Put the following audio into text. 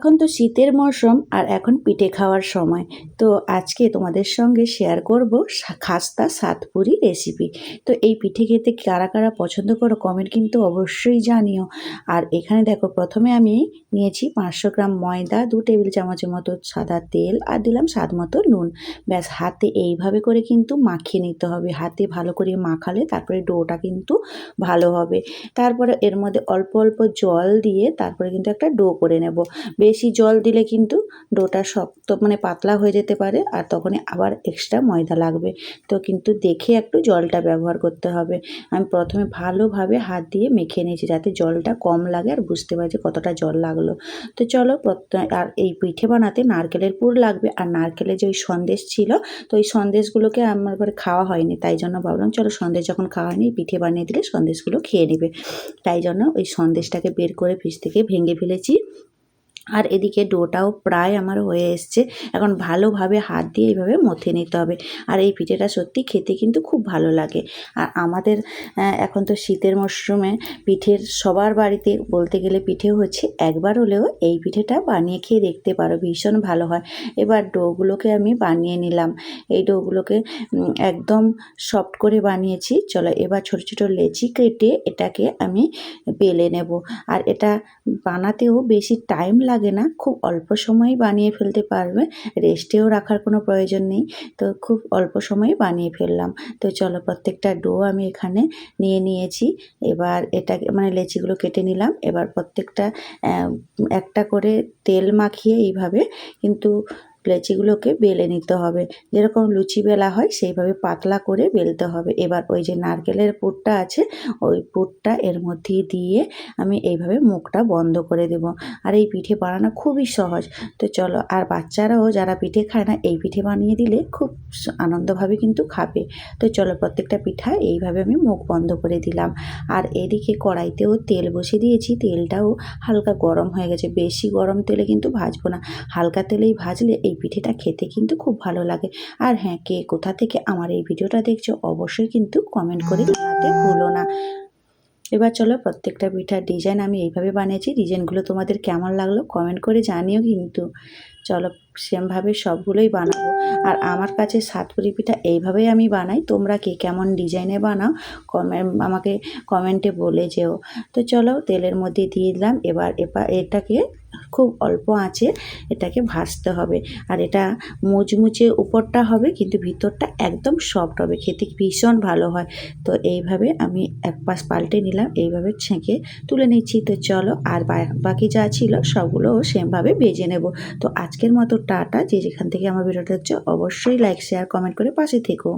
এখন তো শীতের মরশুম আর এখন পিঠে খাওয়ার সময়। তো আজকে তোমাদের সঙ্গে শেয়ার করব খাস্তা সাতপুরি রেসিপি। তো এই পিঠে খেতে কারা কারা পছন্দ করো কমেন্ট কিন্তু অবশ্যই জানিও। আর এখানে দেখো প্রথমে আমি নিয়েছি 500 গ্রাম ময়দা, 2 টেবিল চামচের মতো সাদা তেল আর দিলাম স্বাদ মতো নুন। ব্যাস হাতে এইভাবে করে কিন্তু মাখিয়ে নিতে হবে। হাতে ভালো করে মাখালে তারপরে ডোটা কিন্তু ভালো হবে। তারপরে এর মধ্যে অল্প অল্প জল দিয়ে তারপরে কিন্তু একটা ডো করে নেব। বেশি জল দিলে কিন্তু ডোটা শক্ত মানে পাতলা হয়ে যেতে পারে আর তখনই আবার এক্সট্রা ময়দা লাগবে। তো কিন্তু দেখে একটু জলটা ব্যবহার করতে হবে। আমি প্রথমে ভালোভাবে হাত দিয়ে মেখে নিয়েছি যাতে জলটা কম লাগে আর বুঝতে পারি যে কতটা জল লাগলো। তো চলো আর এই পিঠে বানাতে নারকেলের পুর লাগবে আর নারকেলের যে ওই সন্দেশ ছিল, তো ওই সন্দেশগুলোকে আমার ঘরে খাওয়া হয়নি, তাই জন্য ভাবলাম চলো সন্দেশ যখন খাওয়া হয়নি পিঠে বানিয়ে দিলে সন্দেশগুলো খেয়ে নেবে। তাই জন্য ওই সন্দেশটাকে বের করে ফ্রিজ থেকে ভেঙে ফেলেছি। আর এদিকে ডোটাও প্রায় আমার হয়ে এসছে। এখন ভালোভাবে হাত দিয়ে এইভাবে মথে নিতে হবে। আর এই পিঠেটা সত্যি খেতে কিন্তু খুব ভালো লাগে। আর আমাদের এখন তো শীতের মরশুমে পিঠের সবার বাড়িতে বলতে গেলে পিঠে হচ্ছে, একবার হলেও এই পিঠেটা বানিয়ে খেয়ে দেখতে পারো, ভীষণ ভালো হয়। এবার ডোগুলোকে আমি বানিয়ে নিলাম। এই ডোগুলোকে একদম সফট করে বানিয়েছি। চলো এবার ছোট ছোট লেচি কেটে এটাকে আমি বেলে নেব। আর এটা বানাতেও বেশি টাইম লাগে না, খুব অল্প সময়েই বানিয়ে ফেলতে পারবে, রেস্টেও রাখার কোনো প্রয়োজন নেই। তো খুব অল্প সময়ে বানিয়ে ফেললাম। তো চলো প্রত্যেকটা ডো আমি এখানে নিয়ে নিয়েছি। এবার এটাকে মানে লেচিগুলো কেটে নিলাম। এবার প্রত্যেকটা একটা করে তেল মাখিয়ে এইভাবে কিন্তু লেচিগুলোকে বেলে নিতে হবে। যেরকম লুচি বেলা হয় সেইভাবে পাতলা করে বেলতে হবে। এবার ওই যে নারকেলের পুরটা আছে ওই পুরটা এর মধ্যে দিয়ে আমি এইভাবে মুখটা বন্ধ করে দেব। আর এই পিঠে বানানো খুবই সহজ। তো চলো, আর বাচ্চারাও যারা পিঠে খায় না এই পিঠে বানিয়ে দিলে খুব আনন্দভাবে কিন্তু খাবে। তো চলো প্রত্যেকটা পিঠা এইভাবে আমি মুখ বন্ধ করে দিলাম। আর এদিকে কড়াইতেও তেল বসিয়ে দিয়েছি, তেলটাও হালকা গরম হয়ে গেছে। বেশি গরম তেলে কিন্তু ভাজবো না, হালকা তেলেই ভাজলে এই পিঠেটা খেতে কিন্তু খুব ভালো লাগে। আর হ্যাঁ, কে কোথা থেকে আমার এই ভিডিওটা দেখছো অবশ্যই কিন্তু কমেন্ট করে জানাতে ভুলো না। এবার চলো প্রত্যেকটা পিঠার ডিজাইন আমি এইভাবে বানিয়েছি, ডিজাইনগুলো তোমাদের কেমন লাগলো কমেন্ট করে জানিও কিন্তু। চলো সেমভাবে সবগুলোই বানাবো। আর আমার কাছে সাতপুরি পিঠা এইভাবেই আমি বানাই, তোমরা কে কেমন ডিজাইনে বানাও আমাকে কমেন্টে বলে যেও। তো চলো তেলের মধ্যে দিয়ে দিলাম। এবার এটাকে খুব অল্প আঁচে এটাকে ভাজতে হবে। আর এটা মুচমুচে উপরটা হবে কিন্তু ভিতরটা একদম সফট হবে, খেতে ভীষণ ভালো হয়। তো এইভাবে আমি এক পাশ পাল্টে নিলাম, এইভাবে ছেঁকে তুলে নিচ্ছি। তো চলো আর বাকি যা ছিল সবগুলোও সেমভাবে ভেজে নেব। তো আজকের মতো টাটা। যে যেখান থেকে আমার ভিডিওটা হচ্ছে অবশ্যই লাইক শেয়ার কমেন্ট করে পাশে থেকো।